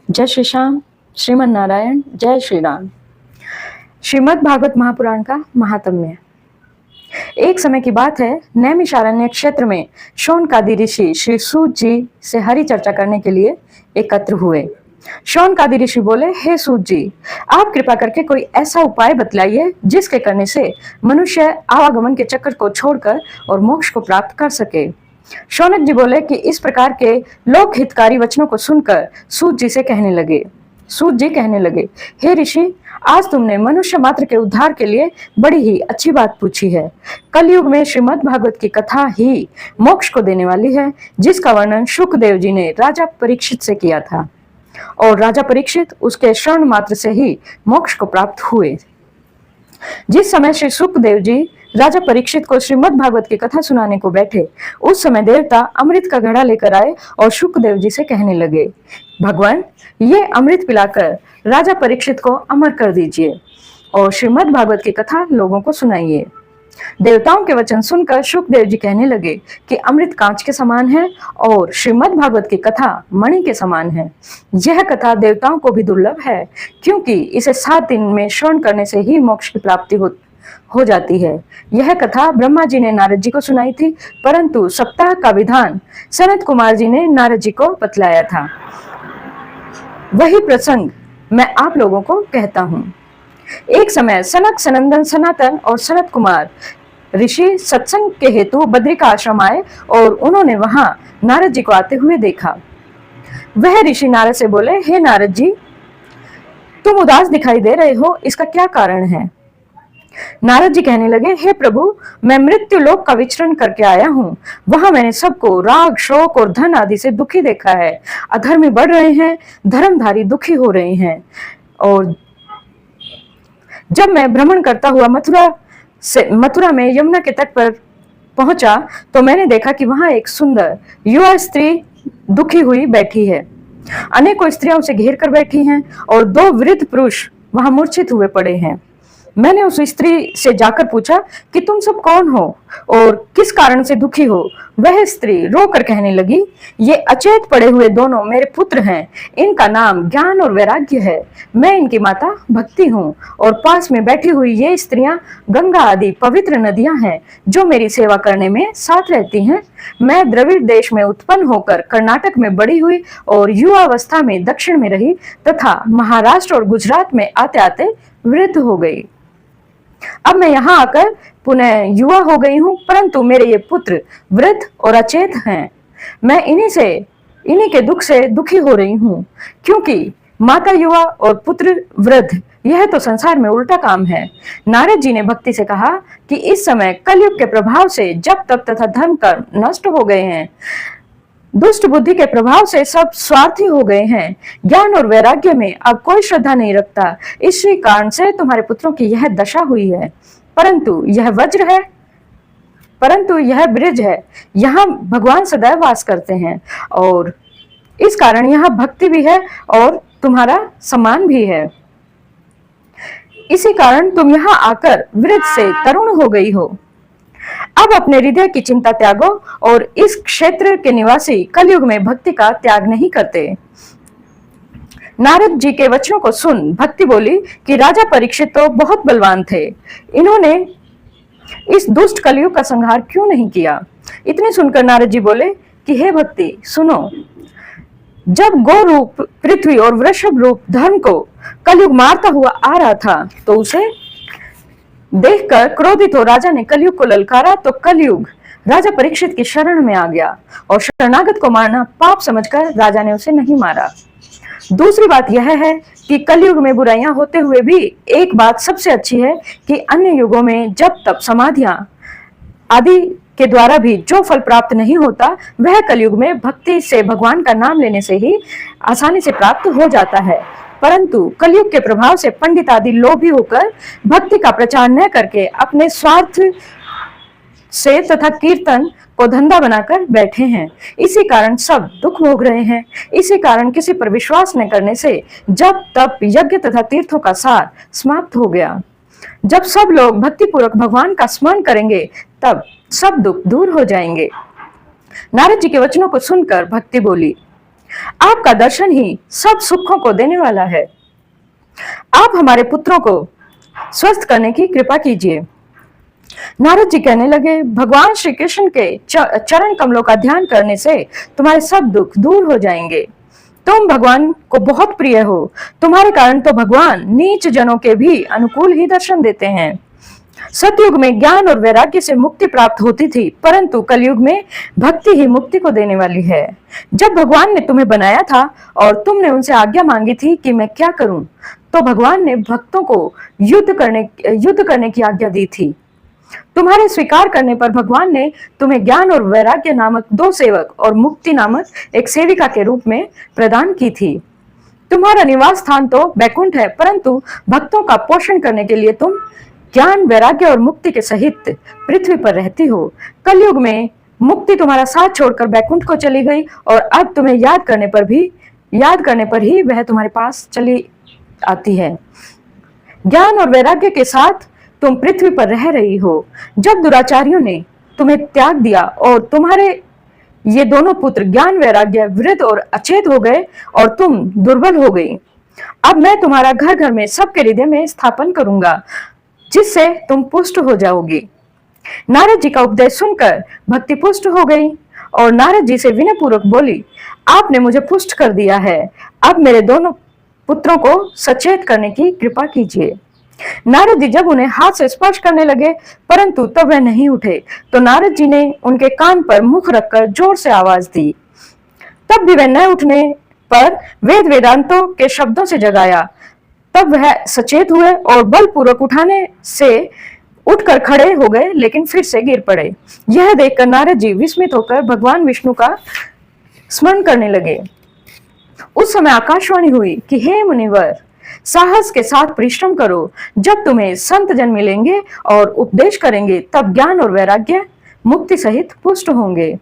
जय श्री श्याम, श्रीमन नारायण, जय श्री राम। श्रीमद् भागवत महापुराण का महात्म्य। एक समय की बात है, नैमिषारण्य क्षेत्र में शौनकादि ऋषि श्री सूत जी से हरि चर्चा करने के लिए एकत्र हुए। शौनकादि ऋषि बोले, हे सूत जी, आप कृपा करके कोई ऐसा उपाय बतलाइए जिसके करने से मनुष्य आवागमन के चक्कर को छोड़कर और मोक्ष को प्राप्त कर सके। शौनक जी बोले कि इस प्रकार के लोक हितकारी वचनों को सुनकर सूत जी कहने लगे, हे ऋषि, आज तुमने मनुष्य मात्र के उद्धार के लिए बड़ी ही अच्छी बात पूछी है। कलयुग में श्रीमद् भागवत की कथा ही मोक्ष को देने वाली है, जिसका वर्णन शुकदेव जी ने राजा परीक्षित से किया था, और राजा परीक्षित उसके श्रवण मात्र से ही मोक्ष को प्राप्त हुए। जिस समय श्री सुखदेव जी राजा परीक्षित को श्रीमद् भागवत की कथा सुनाने को बैठे, उस समय देवता अमृत का घड़ा लेकर आए और शुकदेव जी से कहने लगे, भगवान, ये अमृत पिलाकर राजा परीक्षित को अमर कर दीजिए और श्रीमद् भागवत की कथा लोगों को सुनाइए। देवताओं के वचन सुनकर शुकदेव जी कहने लगे कि अमृत कांच के समान है और श्रीमद् भागवत की कथा मणि के समान है। यह कथा देवताओं को भी दुर्लभ है, क्योंकि इसे 7 दिन में श्रवण करने से ही मोक्ष की प्राप्ति हो जाती है। यह कथा ब्रह्मा जी ने नारद जी को सुनाई थी, परंतु सप्ताह का विधान सनत कुमार जी ने नारद जी को बतलाया था। वही प्रसंग मैं आप लोगों को कहता हूँ। एक समय सनक, सनंदन, सनातन और सनत कुमार ऋषि सत्संग के हेतु बद्रिका आश्रम आए और उन्होंने वहां नारद जी को आते हुए देखा। वह ऋषि नारद से बोले, हे नारद जी, तुम उदास दिखाई दे रहे हो, इसका क्या कारण है? नारद जी कहने लगे, हे प्रभु, मैं मृत्यु लोक का विचरण करके आया हूँ। वहां मैंने सबको राग, शोक और धन आदि से दुखी देखा है। अधर्मी बढ़ रहे हैं, धर्मधारी दुखी हो रहे हैं। और जब मैं भ्रमण करता हुआ मथुरा में यमुना के तट पर पहुंचा, तो मैंने देखा कि वहां एक सुंदर युवा स्त्री दुखी हुई बैठी है। अनेकों स्त्रियां उसे घेर कर बैठी हैं और 2 वृद्ध पुरुष वहां मूर्छित हुए पड़े हैं। मैंने उस स्त्री से जाकर पूछा कि तुम सब कौन हो और किस कारण से दुखी हो। वह स्त्री रोकर कहने लगी, ये अचेत पड़े हुए दोनों मेरे पुत्र हैं। इनका नाम ज्ञान और वैराग्य है। मैं इनकी माता भक्ति हूँ और पास में बैठी हुई ये स्त्रियां गंगा आदि पवित्र नदियां हैं, जो मेरी सेवा करने में साथ रहती हैं। मैं द्रविड़ देश में उत्पन्न होकर कर्नाटक में बड़ी हुई और युवावस्था में दक्षिण में रही तथा महाराष्ट्र और गुजरात में आते आते वृद्ध हो गई। अब मैं यहाँ आकर पुनः युवा हो गई हूँ, परंतु मेरे ये पुत्र वृद्ध और अचेत हैं। मैं इन्हीं के दुख से दुखी हो रही हूँ, क्योंकि माता युवा और पुत्र वृद्ध, यह तो संसार में उल्टा काम है। नारद जी ने भक्ति से कहा कि इस समय कलयुग के प्रभाव से जप तप तथा धर्म कर्म नष्ट हो गए हैं। दुष्ट बुद्धि के प्रभाव से सब स्वार्थी हो गए हैं। ज्ञान और वैराग्य में अब कोई श्रद्धा नहीं रखता। इसी कारण से तुम्हारे पुत्रों की यह दशा हुई है। परंतु यह ब्रिज है, यहाँ भगवान सदैव वास करते हैं और इस कारण यहाँ भक्ति भी है और तुम्हारा सम्मान भी है। इसी कारण तुम यहाँ आकर वृद्ध से तरुण हो गई हो। अब अपने हृदय की चिंता त्यागो और इस क्षेत्र के निवासी कलयुग में भक्ति का त्याग नहीं करते। नारद जी के वचनों को सुन भक्ति बोली कि राजा परीक्षित तो बहुत बलवान थे, इन्होंने इस दुष्ट कलयुग का संहार क्यों नहीं किया? इतने सुनकर नारद जी बोले कि हे भक्ति, सुनो, जब गो रूप पृथ्वी और वृषभ रूप धर्म को कलयुग मारता हुआ आ रहा था, तो उसे देखकर क्रोधित हो राजा ने कलयुग को ललकारा, तो कलयुग राजा परीक्षित की शरण में आ गया और शरणागत को मारना पाप समझकर राजा ने उसे नहीं मारा। दूसरी बात यह है कि कलयुग में बुराइयां होते हुए भी एक बात सबसे अच्छी है कि अन्य युगों में जब तप समाधियां आदि के द्वारा भी जो फल प्राप्त नहीं होता, वह कलयुग में भक्ति से भगवान का नाम लेने से ही आसानी से प्राप्त हो जाता है। परंतु कलयुग के प्रभाव से पंडित आदि लोभी होकर भक्ति का प्रचार न करके अपने स्वार्थ से तथा कीर्तन को धंधा बनाकर बैठे हैं। इसी कारण सब दुख भोग रहे हैं। इसी कारण किसी पर विश्वास न करने से जब तप यज्ञ तथा तीर्थों का सार समाप्त हो गया। जब सब लोग भक्ति पूर्वक भगवान का स्मरण करेंगे, तब सब दुख दूर हो जाएंगे। नारद जी के वचनों को सुनकर भक्ति बोली, आपका दर्शन ही सब सुखों को देने वाला है। आप हमारे पुत्रों को स्वस्थ करने की कृपा कीजिए। नारद जी कहने लगे, भगवान श्री कृष्ण के चरण कमलों का ध्यान करने से तुम्हारे सब दुख दूर हो जाएंगे। तुम भगवान को बहुत प्रिय हो, तुम्हारे कारण तो भगवान नीच जनों के भी अनुकूल ही दर्शन देते हैं। सतयुग में ज्ञान और वैराग्य से मुक्ति प्राप्त होती थी, परंतु कलयुग में भक्ति ही मुक्ति को देने वाली है। जब भगवान ने तुम्हें बनाया था और तुमने उनसे आज्ञा मांगी थी कि मैं क्या करूं, तो भगवान ने भक्तों को युद्ध करने की आज्ञा दी थी। तुम्हारे स्वीकार करने पर भगवान ने तुम्हें ज्ञान और वैराग्य नामक 2 सेवक और मुक्ति नामक एक सेविका के रूप में प्रदान की थी। तुम्हारा निवास स्थान तो बैकुंठ है, परंतु भक्तों का पोषण करने के लिए तुम ज्ञान, वैराग्य और मुक्ति के सहित पृथ्वी पर रहती हो। कलयुग में मुक्ति तुम्हारा साथ छोड़कर बैकुंठ को चली गई और अब तुम्हें याद करने पर ही वह तुम्हारे पास चली आती है। ज्ञान और वैराग्य के साथ तुम पृथ्वी पर रह रही हो। जब दुराचारियों ने तुम्हें त्याग दिया और तुम्हारे ये दोनों पुत्र ज्ञान, वैराग्य, वृद्ध और अचेत हो गए और तुम दुर्बल हो गई, अब मैं तुम्हारा घर घर में सबके हृदय में स्थापन करूंगा, जिससे तुम पुष्ट हो जाओगी। नारद जी का उपदेश सुनकर भक्ति पुष्ट हो गई और नारद जी से विनय पूर्वक बोली, आपने मुझे पुष्ट कर दिया है, अब मेरे दोनों पुत्रों को सचेत करने की कृपा कीजिए। नारद जी जब उन्हें हाथ से स्पर्श करने लगे, परंतु तब वह नहीं उठे, तो नारद जी ने उनके कान पर मुख रखकर जोर से आवाज दी। तब भी वह न उठने पर वेद वेदांतों के शब्दों से जगाया। तब वह सचेत हुए और बलपूर्वक उठाने से उठकर खड़े हो गए, लेकिन फिर से गिर पड़े। यह देखकर नारद जी विस्मित होकर भगवान विष्णु का स्मरण करने लगे। उस समय आकाशवाणी हुई कि हे मुनिवर, साहस के साथ परिश्रम करो। जब तुम्हें संत जन मिलेंगे और उपदेश करेंगे, तब ज्ञान और वैराग्य मुक्ति सहित पुष्ट होंगे।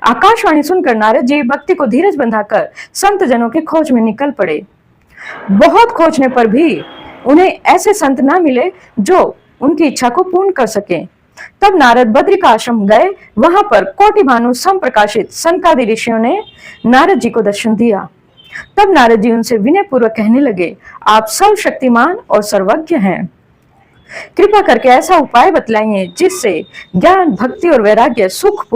आकाशवाणी सुनकर नारद जी भक्ति को धीरज बंधाकर संत जनों की खोज में निकल पड़े। बहुत खोजने पर भी उन्हें ऐसे संत न मिले जो उनकी इच्छा को पूर्ण कर सके। तब नारद बद्री का आश्रम गए। वहां पर कोटि भानु संप्रकाशित सनकादि ऋषियों ने नारद जी को दर्शन दिया। तब नारद जी उनसे विनय पूर्वक कहने लगे, आप सर्वशक्तिमान और सर्वज्ञ हैं, कृपा करके ऐसा उपाय बतलाइए जिससे ज्ञान, भक्ति और वैराग्य सुख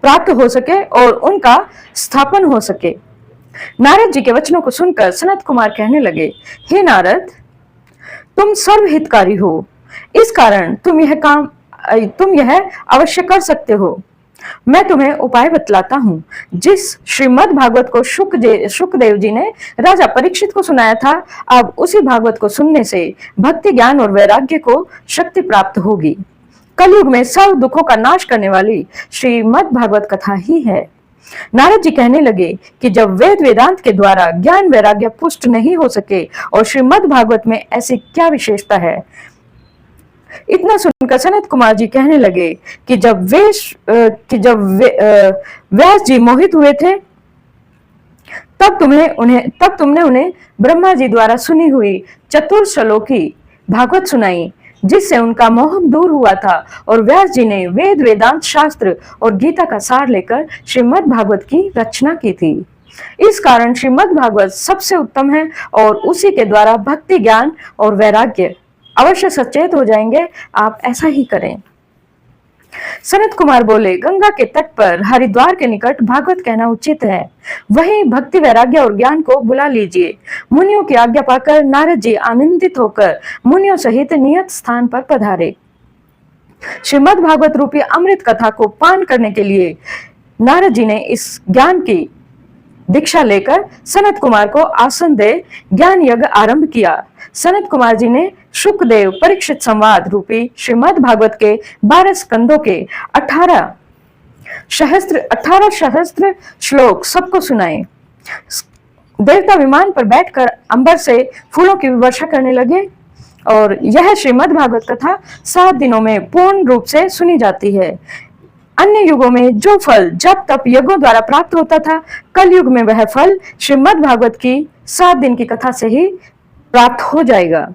प्राप्त हो सके और उनका स्थापन हो सके। नारद जी के वचनों को सुनकर सनत कुमार कहने लगे, हे नारद, तुम सर्वहितकारी हो, इस कारण तुम यह अवश्य कर सकते हो। मैं तुम्हें उपाय बतलाता हूँ, जिस श्रीमद् भागवत को शुकदेव जी ने राजा परीक्षित को सुनाया था, अब उसी भागवत को सुनने से भक्ति, ज्ञान और वैराग्य को शक्ति प्राप्त होगी। कलयुग में सब दुखों का नाश करने वाली श्रीमद् भागवत कथा ही है। नारद जी कहने लगे कि जब वेद वेदांत के द्वारा ज्ञान वैराग्य पुष्ट नहीं हो सके और श्रीमद् भागवत में ऐसी क्या विशेषता है। इतना सुनकर सनत कुमार जी कहने लगे कि जब व्यास जी मोहित हुए थे, तब तुमने उन्हें ब्रह्मा जी द्वारा सुनी हुई चतुर्श्लोकी भागवत सुनाई, जिससे उनका मोह दूर हुआ था और व्यास जी ने वेद वेदांत शास्त्र और गीता का सार लेकर श्रीमद् भागवत की रचना की थी। इस कारण श्रीमद् भागवत सबसे उत्तम है और उसी के द्वारा भक्ति, ज्ञान और वैराग्य अवश्य सचेत हो जाएंगे। आप ऐसा ही करें। सनत कुमार बोले, गंगा के तट पर हरिद्वार के निकट भागवत कहना उचित है, वहीं भक्ति, वैराग्य और ज्ञान को बुला लीजिए। मुनियों की आज्ञा पाकर नारद जी आनंदित होकर मुनियों सहित नियत स्थान पर पधारे। श्रीमद् भागवत रूपी अमृत कथा को पान करने के लिए नारद जी ने इस ज्ञान की दीक्षा लेकर सनत कुमार को आसन दे ज्ञान यज्ञ आरंभ किया। सनत कुमार जी ने शुकदेव परीक्षित संवाद रूपी श्रीमद् भागवत के 12 स्कंदों के 18 सहस्त्र श्लोक सबको सुनाए। देवता विमान पर बैठकर अंबर से फूलों की वर्षा करने लगे और यह श्रीमद् भागवत कथा 7 दिनों में पूर्ण रूप से सुनी जाती है। अन्य युगों में जो फल जब तप यज्ञों द्वारा प्राप्त होता था, कल युग में वह फल श्रीमद् भागवत की 7 दिन की कथा से ही प्राप्त हो जाएगा।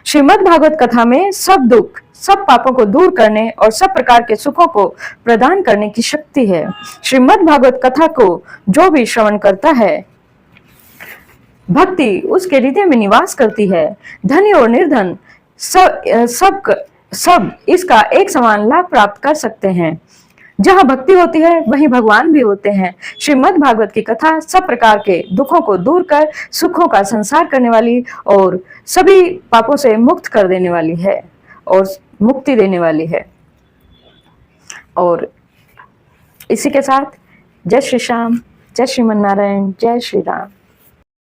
श्रीमद् भागवत कथा में सब दुख, सब पापों को दूर करने और सब प्रकार के सुखों को प्रदान करने की शक्ति है। श्रीमद् भागवत कथा को जो भी श्रवण करता है, भक्ति उसके हृदय में निवास करती है। धनी और निर्धन सब इसका एक समान लाभ प्राप्त कर सकते हैं। जहाँ भक्ति होती है वहीं भगवान भी होते हैं। श्रीमद् भागवत की कथा सब प्रकार के दुखों को दूर कर सुखों का संसार करने वाली और सभी पापों से मुक्त कर देने वाली है और मुक्ति देने वाली है। और इसी के साथ जय श्री श्याम, जय श्रीमन नारायण, जय श्री राम।